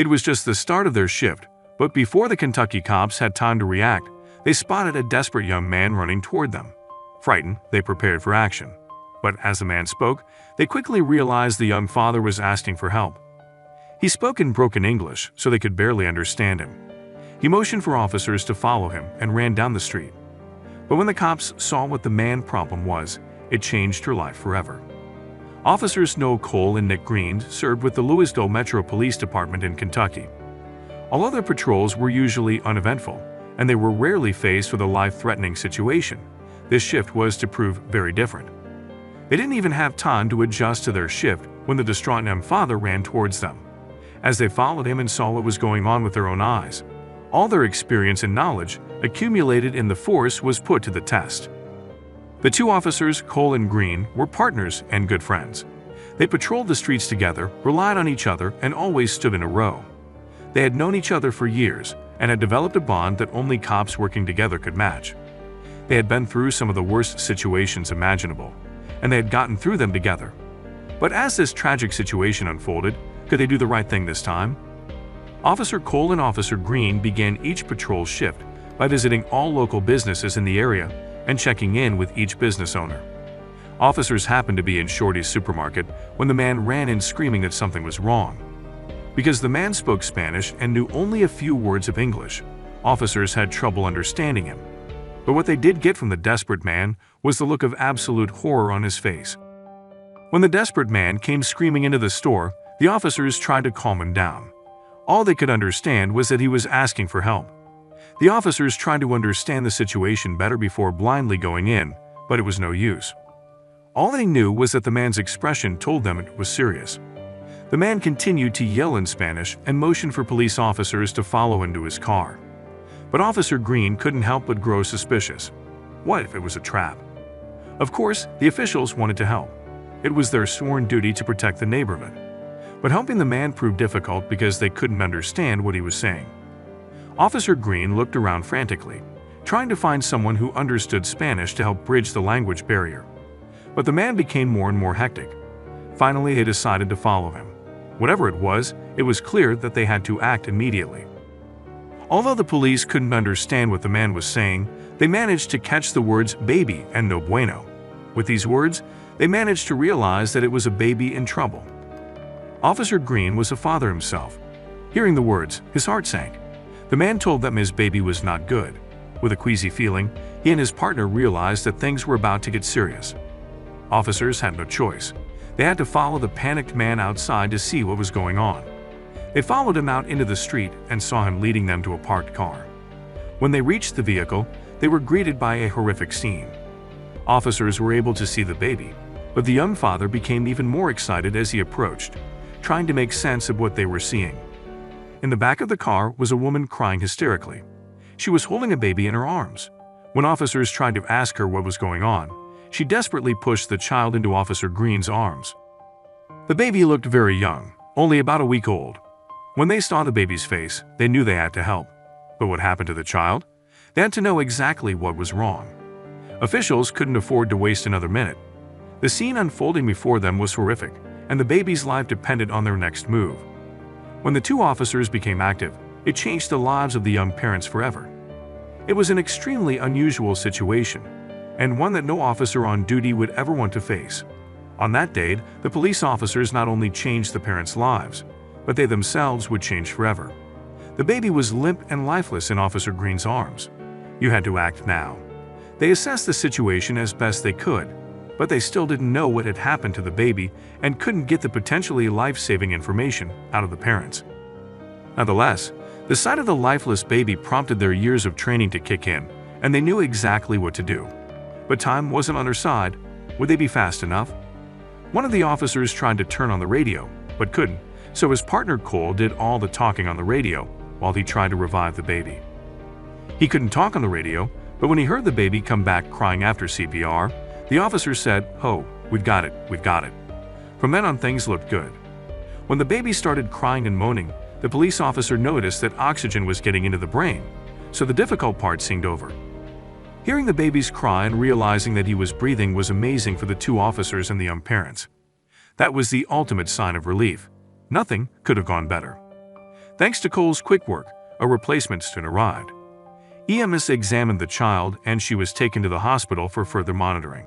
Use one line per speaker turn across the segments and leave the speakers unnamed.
It was just the start of their shift, but before the Kentucky cops had time to react, they spotted a desperate young man running toward them. Frightened, they prepared for action. But as the man spoke, they quickly realized the young father was asking for help. He spoke in broken English, so they could barely understand him. He motioned for officers to follow him and ran down the street. But when the cops saw what the man's problem was, it changed her life forever. Officers Noah Cole and Nick Green served with the Louisville Metro Police Department in Kentucky. Although their patrols were usually uneventful, and they were rarely faced with a life-threatening situation, this shift was to prove very different. They didn't even have time to adjust to their shift when the distraught young father ran towards them. As they followed him and saw what was going on with their own eyes, all their experience and knowledge accumulated in the force was put to the test. The two officers, Cole and Green, were partners and good friends. They patrolled the streets together, relied on each other, and always stood in a row. They had known each other for years and had developed a bond that only cops working together could match. They had been through some of the worst situations imaginable, and they had gotten through them together. But as this tragic situation unfolded, could they do the right thing this time? Officer Cole and Officer Green began each patrol shift by visiting all local businesses in the area and checking in with each business owner. Officers happened to be in Shorty's supermarket when the man ran in screaming that something was wrong. Because the man spoke Spanish and knew only a few words of English, officers had trouble understanding him. But what they did get from the desperate man was the look of absolute horror on his face. When the desperate man came screaming into the store, the officers tried to calm him down. All they could understand was that he was asking for help. The officers tried to understand the situation better before blindly going in, but it was no use. All they knew was that the man's expression told them it was serious. The man continued to yell in Spanish and motioned for police officers to follow him to his car. But Officer Green couldn't help but grow suspicious. What if it was a trap? Of course, the officials wanted to help. It was their sworn duty to protect the neighborhood. But helping the man proved difficult because they couldn't understand what he was saying. Officer Green looked around frantically, trying to find someone who understood Spanish to help bridge the language barrier. But the man became more and more hectic. Finally, they decided to follow him. Whatever it was clear that they had to act immediately. Although the police couldn't understand what the man was saying, they managed to catch the words baby and no bueno. With these words, they managed to realize that it was a baby in trouble. Officer Green was a father himself. Hearing the words, his heart sank. The man told them his baby was not good. With a queasy feeling, he and his partner realized that things were about to get serious. Officers had no choice. They had to follow the panicked man outside to see what was going on. They followed him out into the street and saw him leading them to a parked car. When they reached the vehicle, they were greeted by a horrific scene. Officers were able to see the baby, but the young father became even more excited as he approached, trying to make sense of what they were seeing. In the back of the car was a woman crying hysterically. She was holding a baby in her arms. When officers tried to ask her what was going on, she desperately pushed the child into Officer Green's arms. The baby looked very young, only about a week old. When they saw the baby's face, they knew they had to help. But what happened to the child? They had to know exactly what was wrong. Officials couldn't afford to waste another minute. The scene unfolding before them was horrific, and the baby's life depended on their next move. When the two officers became active, it changed the lives of the young parents forever. It was an extremely unusual situation, and one that no officer on duty would ever want to face. On that day, the police officers not only changed the parents' lives, but they themselves would change forever. The baby was limp and lifeless in Officer Green's arms. You had to act now. They assessed the situation as best they could, but they still didn't know what had happened to the baby and couldn't get the potentially life-saving information out of the parents. Nonetheless, the sight of the lifeless baby prompted their years of training to kick in, and they knew exactly what to do. But time wasn't on their side. Would they be fast enough? One of the officers tried to turn on the radio, but couldn't, so his partner Cole did all the talking on the radio while he tried to revive the baby. He couldn't talk on the radio, but when he heard the baby come back crying after CPR, the officer said, "Oh, we've got it, we've got it." From then on, things looked good. When the baby started crying and moaning, the police officer noticed that oxygen was getting into the brain, so the difficult part seemed over. Hearing the baby's cry and realizing that he was breathing was amazing for the two officers and the young parents. That was the ultimate sign of relief. Nothing could have gone better. Thanks to Cole's quick work, a replacement soon arrived. EMS examined the child and she was taken to the hospital for further monitoring.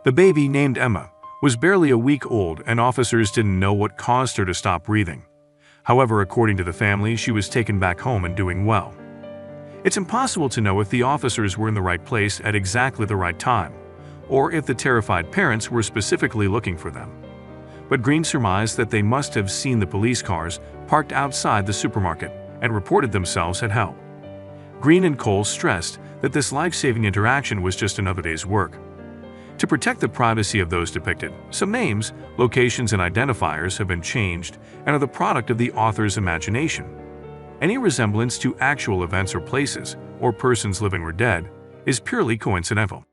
The baby, named Emma, was barely a week old and officers didn't know what caused her to stop breathing. However, according to the family, she was taken back home and doing well. It's impossible to know if the officers were in the right place at exactly the right time, or if the terrified parents were specifically looking for them. But Green surmised that they must have seen the police cars parked outside the supermarket and reported themselves at help. Green and Cole stressed that this life-saving interaction was just another day's work. To protect the privacy of those depicted, some names, locations, and identifiers have been changed and are the product of the author's imagination. Any resemblance to actual events or places, or persons living or dead, is purely coincidental.